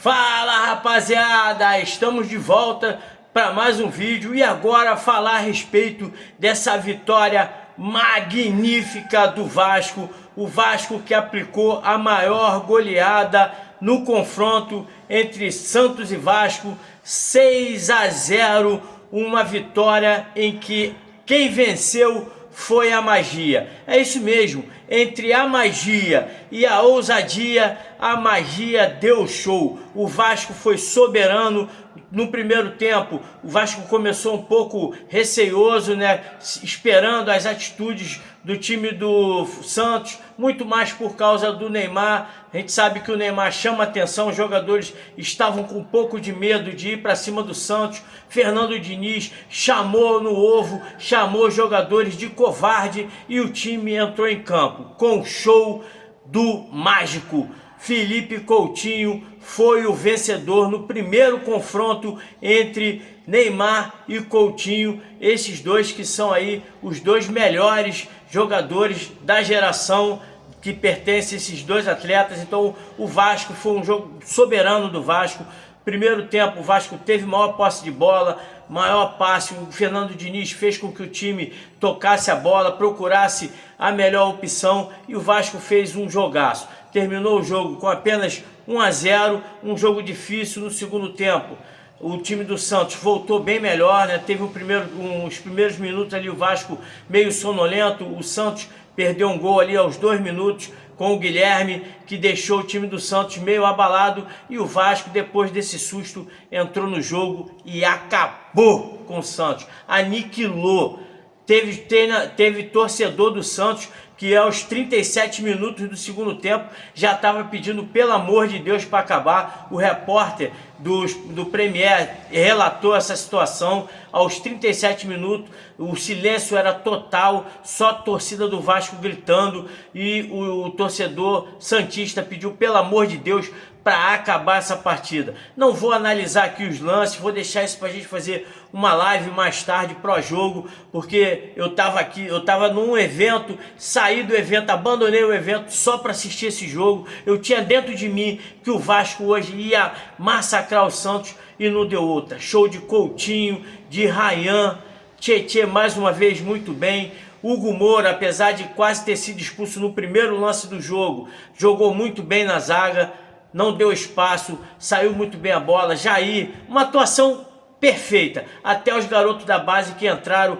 Fala, rapaziada, estamos de volta para mais um vídeo e agora falar a respeito dessa vitória magnífica do Vasco. O Vasco que aplicou a maior goleada no confronto entre Santos e Vasco, 6-0, uma vitória em que quem venceu foi a magia. É isso mesmo, entre a magia e a ousadia, a magia deu show. O Vasco foi soberano. No primeiro tempo, o Vasco começou um pouco receoso, né? Esperando as atitudes do time do Santos, muito mais por causa do Neymar. A gente sabe que o Neymar chama atenção, os jogadores estavam com um pouco de medo de ir para cima do Santos. Fernando Diniz chamou no ovo, chamou os jogadores de covarde e o time entrou em campo com o show do mágico. Felipe Coutinho foi o vencedor no primeiro confronto entre Neymar e Coutinho, esses dois que são aí os dois melhores jogadores da geração que pertence a esses dois atletas. Então o Vasco foi um jogo soberano do Vasco. Primeiro tempo o Vasco teve maior posse de bola, maior passe, o Fernando Diniz fez com que o time tocasse a bola, procurasse a melhor opção e o Vasco fez um jogaço. Terminou o jogo com apenas 1-0, um jogo difícil. No segundo tempo o time do Santos voltou bem melhor, né? Teve os primeiros minutos ali o Vasco meio sonolento, o Santos perdeu um gol ali aos 2 minutos com o Guilherme, que deixou o time do Santos meio abalado, e o Vasco, depois desse susto, entrou no jogo e acabou com o Santos, aniquilou. Teve torcedor do Santos que aos 37 minutos do segundo tempo já estava pedindo pelo amor de Deus para acabar. O repórter do Premier relatou essa situação. Aos 37 minutos o silêncio era total, só a torcida do Vasco gritando, e o torcedor santista pediu pelo amor de Deus para acabar essa partida. Não vou analisar aqui os lances, vou deixar isso para a gente fazer uma live mais tarde pró-jogo, porque eu estava num evento, saí do evento, abandonei o evento só para assistir esse jogo. Eu tinha dentro de mim que o Vasco hoje ia massacrar o Santos e não deu outra. Show de Coutinho, de Ryan, Tietê mais uma vez muito bem. Hugo Moura, apesar de quase ter sido expulso no primeiro lance do jogo, jogou muito bem na zaga, não deu espaço, saiu muito bem a bola. Jair, uma atuação perfeita, até os garotos da base que entraram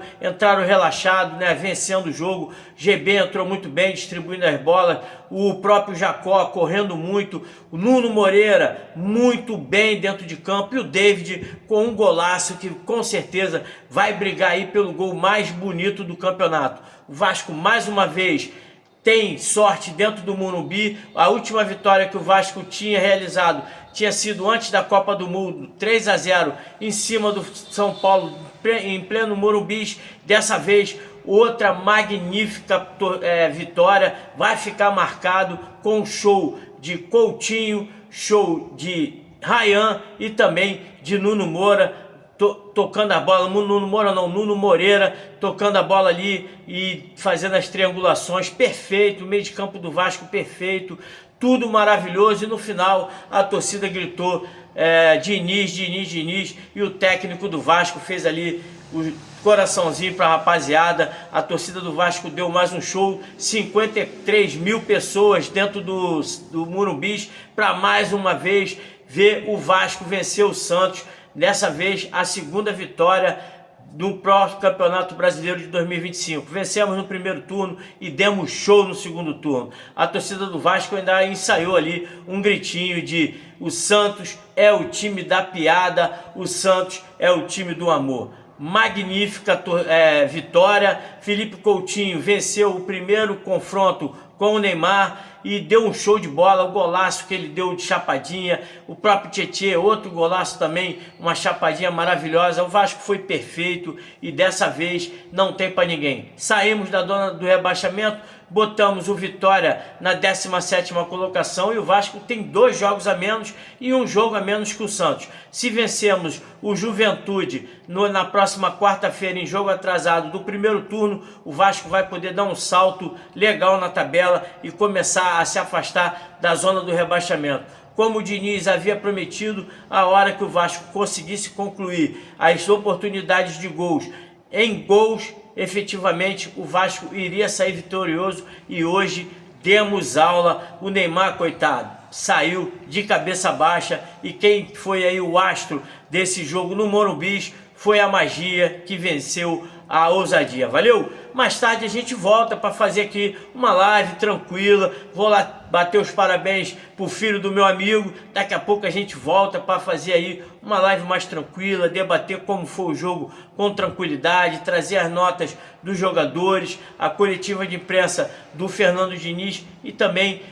relaxados, né, vencendo o jogo. GB entrou muito bem, distribuindo as bolas, o próprio Jacó correndo muito, o Nuno Moreira muito bem dentro de campo, e o David com um golaço que com certeza vai brigar aí pelo gol mais bonito do campeonato. O Vasco mais uma vez tem sorte dentro do Morumbi. A última vitória que o Vasco tinha realizado tinha sido antes da Copa do Mundo, 3-0 em cima do São Paulo, em pleno Morumbi. Dessa vez, outra magnífica vitória, vai ficar marcado com show de Coutinho, show de Ryan e também de Nuno Moura, tocando a bola. Nuno Moreira tocando a bola ali e fazendo as triangulações, perfeito. O meio de campo do Vasco perfeito, tudo maravilhoso. E no final a torcida gritou Diniz, e o técnico do Vasco fez ali o coraçãozinho para a rapaziada. A torcida do Vasco deu mais um show, 53 mil pessoas dentro do Morumbi para mais uma vez ver o Vasco vencer o Santos. Dessa vez a segunda vitória do próximo Campeonato Brasileiro de 2025. Vencemos no primeiro turno e demos show no segundo turno. A torcida do Vasco ainda ensaiou ali um gritinho de: o Santos é o time da piada, o Santos é o time do amor. Magnífica vitória. Felipe Coutinho venceu o primeiro confronto com o Neymar e deu um show de bola. O golaço que ele deu de chapadinha, o próprio Tietê, outro golaço também, uma chapadinha maravilhosa. O Vasco foi perfeito e dessa vez não tem para ninguém. Saímos da zona do rebaixamento, botamos o Vitória na 17ª colocação e o Vasco tem 2 jogos a menos e um jogo a menos que o Santos. Se vencermos o Juventude na próxima quarta-feira em jogo atrasado do primeiro turno, o Vasco vai poder dar um salto legal na tabela e começar a se afastar da zona do rebaixamento. como o Diniz havia prometido, a hora que o Vasco conseguisse concluir as oportunidades de gols em gols, efetivamente o Vasco iria sair vitorioso, e hoje demos aula. O Neymar, coitado, saiu de cabeça baixa, e quem foi aí o astro desse jogo no Morumbi foi a magia que venceu a ousadia. Valeu? Mais tarde a gente volta para fazer aqui uma live tranquila. Vou lá bater os parabéns pro filho do meu amigo. Daqui a pouco a gente volta para fazer aí uma live mais tranquila, debater como foi o jogo com tranquilidade, trazer as notas dos jogadores, a coletiva de imprensa do Fernando Diniz e também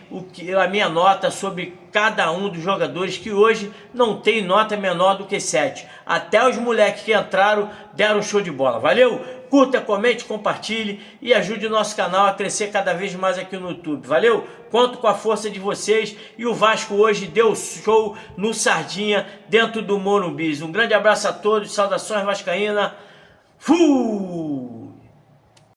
a minha nota sobre cada um dos jogadores, que hoje não tem nota menor do que 7. Até os moleques que entraram deram show de bola. Valeu? Curta, comente, compartilhe e ajude o nosso canal a crescer cada vez mais aqui no YouTube. Valeu? Conto com a força de vocês, e o Vasco hoje deu show no Sardinha dentro do Morumbi. Um grande abraço a todos, saudações vascaína. Fui!